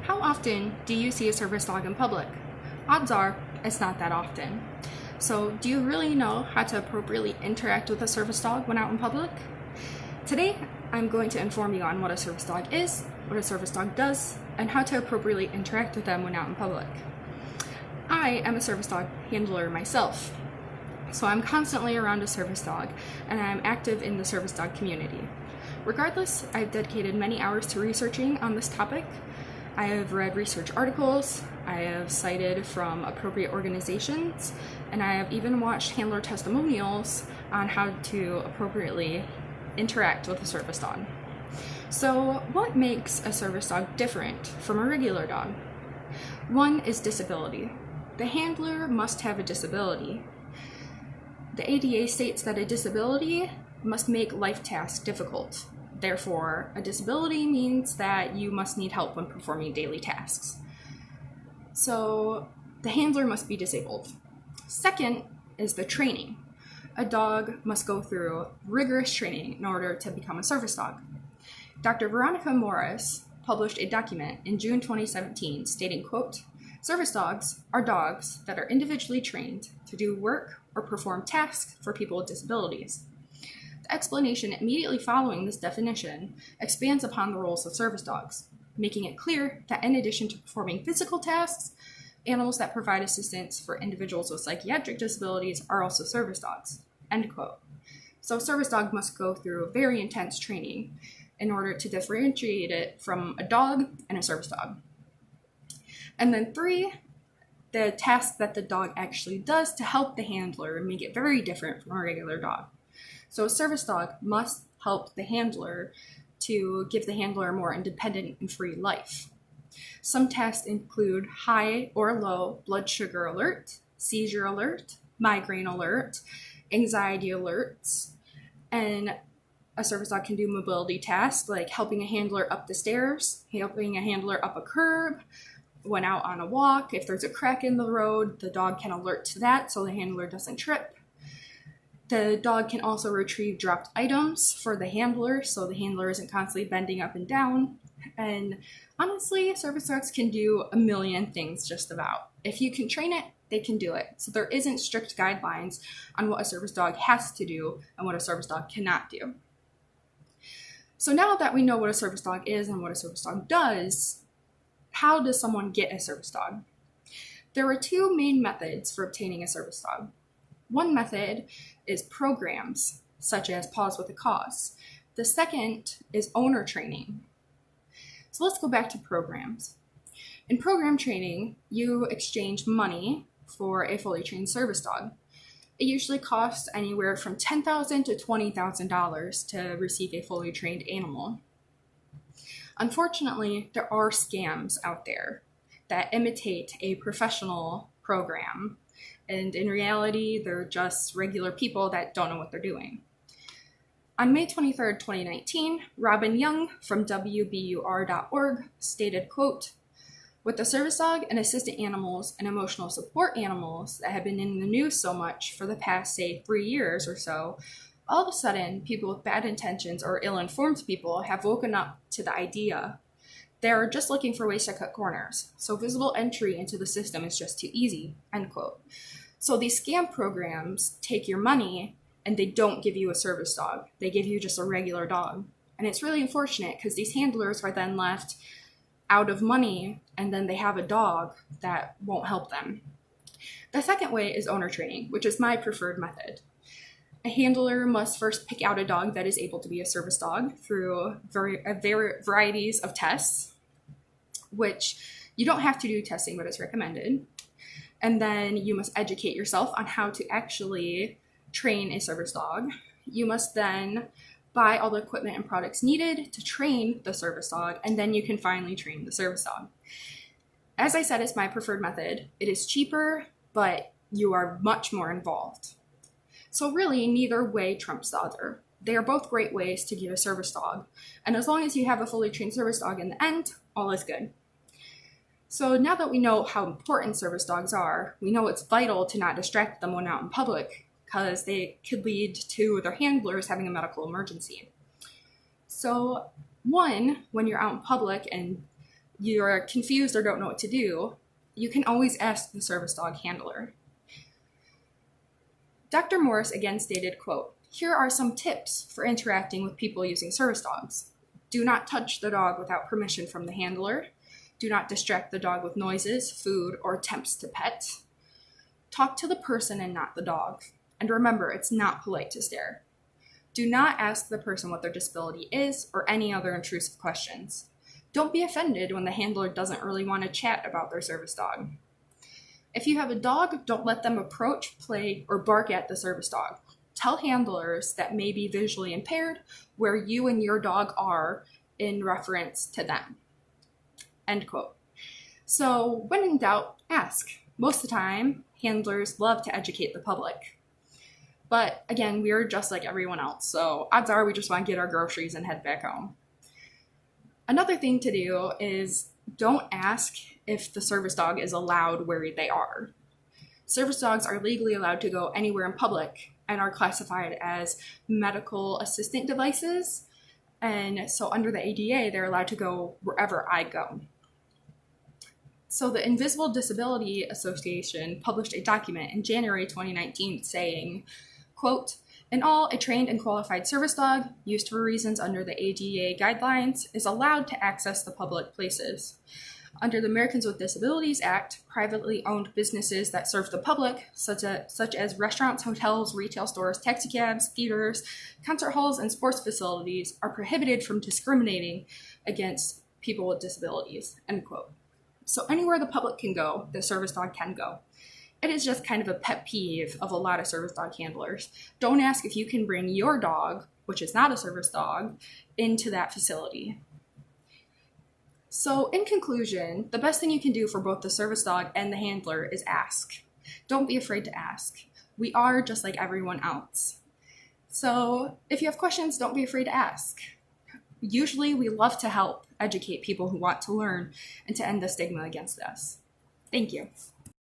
How often do you see a service dog in public? Odds are it's not that often. So, do you really know how to appropriately interact with a service dog when out in public? Today, I'm going to inform you on what a service dog is, what a service dog does, and how to appropriately interact with them when out in public. I am a service dog handler myself, so I'm constantly around a service dog, and I'm active in the service dog community. Regardless, I've dedicated many hours to researching on this topic. I have read research articles, I have cited from appropriate organizations, and I have even watched handler testimonials on how to appropriately interact with a service dog. So, what makes a service dog different from a regular dog? One is disability. The handler must have a disability. The ADA states that a disability must make life tasks difficult. Therefore, a disability means that you must need help when performing daily tasks. So, the handler must be disabled. Second is the training. A dog must go through rigorous training in order to become a service dog. Dr. Veronica Morris published a document in June 2017 stating, quote, "Service dogs are dogs that are individually trained to do work or perform tasks for people with disabilities." The explanation immediately following this definition expands upon the roles of service dogs, making it clear that in addition to performing physical tasks, animals that provide assistance for individuals with psychiatric disabilities are also service dogs, end quote. So a service dog must go through very intense training in order to differentiate it from a dog and a service dog. And then 3, the task that the dog actually does to help the handler make it very different from a regular dog. So a service dog must help the handler to give the handler a more independent and free life. Some tasks include high or low blood sugar alert, seizure alert, migraine alert, anxiety alerts, and a service dog can do mobility tasks like helping a handler up the stairs, helping a handler up a curb, when out on a walk. If there's a crack in the road, the dog can alert to that so the handler doesn't trip. The dog can also retrieve dropped items for the handler so the handler isn't constantly bending up and down. And honestly, service dogs can do a million things just about. If you can train it, they can do it. So there isn't strict guidelines on what a service dog has to do and what a service dog cannot do. So now that we know what a service dog is and what a service dog does, how does someone get a service dog? There are 2 main methods for obtaining a service dog. One method is programs, such as Paws with a Cause. The second is owner training. So let's go back to programs. In program training, you exchange money for a fully trained service dog. It usually costs anywhere from $10,000 to $20,000 to receive a fully trained animal. Unfortunately, there are scams out there that imitate a professional program, and in reality, they're just regular people that don't know what they're doing. On May 23rd, 2019, Robin Young from WBUR.org stated, quote, "With the service dog and assistant animals and emotional support animals that have been in the news so much for the past, say, 3 years or so, all of a sudden, people with bad intentions or ill-informed people have woken up to the idea. They're just looking for ways to cut corners, so visible entry into the system is just too easy," end quote. So these scam programs take your money and they don't give you a service dog. They give you just a regular dog. And it's really unfortunate because these handlers are then left out of money and then they have a dog that won't help them. The second way is owner training, which is my preferred method. A handler must first pick out a dog that is able to be a service dog through varieties of tests, which you don't have to do testing, but it's recommended. And then you must educate yourself on how to actually train a service dog. You must then buy all the equipment and products needed to train the service dog, and then you can finally train the service dog. As I said, it's my preferred method. It is cheaper, but you are much more involved. So really, neither way trumps the other. They are both great ways to get a service dog. And as long as you have a fully trained service dog in the end, all is good. So now that we know how important service dogs are, we know it's vital to not distract them when out in public because they could lead to their handlers having a medical emergency. So one, when you're out in public and you're confused or don't know what to do, you can always ask the service dog handler. Dr. Morris again stated, quote, "Here are some tips for interacting with people using service dogs. Do not touch the dog without permission from the handler. Do not distract the dog with noises, food, or attempts to pet. Talk to the person and not the dog. And remember, it's not polite to stare. Do not ask the person what their disability is or any other intrusive questions. Don't be offended when the handler doesn't really want to chat about their service dog. If you have a dog, don't let them approach, play, or bark at the service dog. Tell handlers that may be visually impaired where you and your dog are in reference to them." End quote. So when in doubt, ask. Most of the time, handlers love to educate the public. But again, we're just like everyone else, so odds are we just want to get our groceries and head back home. Another thing to do is don't ask if the service dog is allowed where they are. Service dogs are legally allowed to go anywhere in public and are classified as medical assistant devices. And so under the ADA, they're allowed to go wherever I go. So the Invisible Disability Association published a document in January 2019 saying, quote, "In all, a trained and qualified service dog, used for reasons under the ADA guidelines, is allowed to access the public places. Under the Americans with Disabilities Act, privately owned businesses that serve the public, such as restaurants, hotels, retail stores, taxicabs, theaters, concert halls, and sports facilities, are prohibited from discriminating against people with disabilities," end quote. So anywhere the public can go, the service dog can go. It is just kind of a pet peeve of a lot of service dog handlers. Don't ask if you can bring your dog, which is not a service dog, into that facility. So in conclusion, the best thing you can do for both the service dog and the handler is ask. Don't be afraid to ask. We are just like everyone else. So if you have questions, don't be afraid to ask. Usually we love to help educate people who want to learn and to end the stigma against us. Thank you.